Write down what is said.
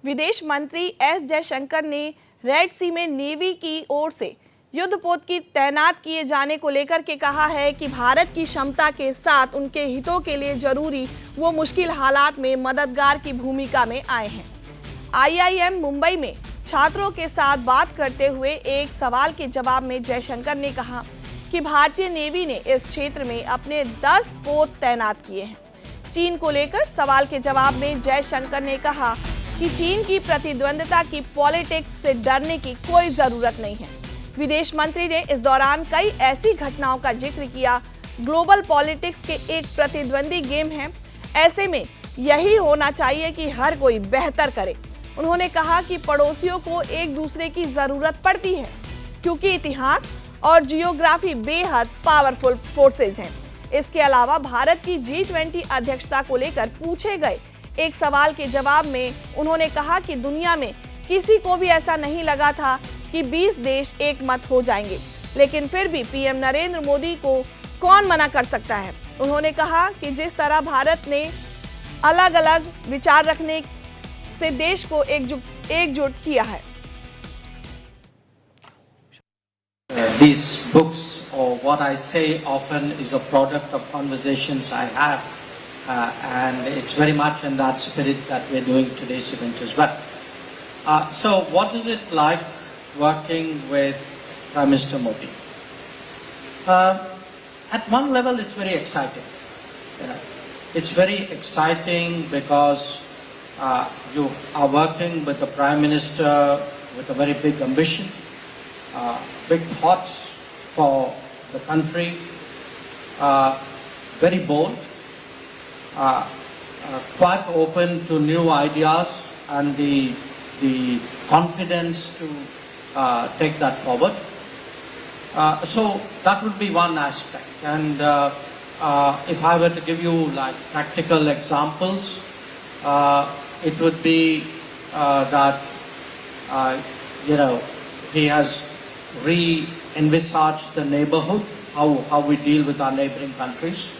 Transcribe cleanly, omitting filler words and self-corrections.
विदेश मंत्री एस जयशंकर ने रेड सी में नेवी की ओर से युद्धपोत की तैनात किए जाने को लेकर के कहा है कि भारत की क्षमता के साथ उनके हितों के लिए जरूरी वो मुश्किल हालात में मददगार की भूमिका में आए हैं। IIM मुंबई में छात्रों के साथ बात करते हुए एक सवाल के जवाब में जयशंकर ने कहा कि भारतीय नेवी ने इस क्षेत्र में अपने 10 पोत तैनात किए हैं। चीन को लेकर सवाल के जवाब में जयशंकर ने कहा कि चीन की प्रतिद्वंद्विता की पॉलिटिक्स से डरने की कोई जरूरत नहीं है। विदेश मंत्री ने इस दौरान कई ऐसी घटनाओं का जिक्र किया। ग्लोबल पॉलिटिक्स के एक प्रतिद्वंदी गेम है, ऐसे में यही होना चाहिए कि हर कोई बेहतर करे। उन्होंने कहा कि पड़ोसियों को एक दूसरे की जरूरत पड़ती है क्योंकि इतिहास और जियोग्राफी बेहद पावरफुल फोर्सेस हैं। इसके अलावा भारत की G20 अध्यक्षता को लेकर पूछे गए एक सवाल के जवाब में उन्होंने कहा कि दुनिया में किसी को भी ऐसा नहीं लगा था कि 20 देश एक मत हो जाएंगे, लेकिन फिर भी PM नरेंद्र मोदी को कौन मना कर सकता है। उन्होंने कहा कि जिस तरह भारत ने अलग अलग विचार रखने से देश को एकजुट किया है। These books, or what I say often, is a product of conversations I have, and it's very much in that spirit that we're doing today's event as well. So what is it like working with Prime Minister Modi? At one level it's very exciting. It's very exciting because you are working with the Prime Minister with a very big ambition, big thoughts for the country, very bold, quite open to new ideas and the confidence to take that forward. So that would be one aspect. And if I were to give you like practical examples, it would be that he has re-envisaged the neighborhood, how we deal with our neighboring countries.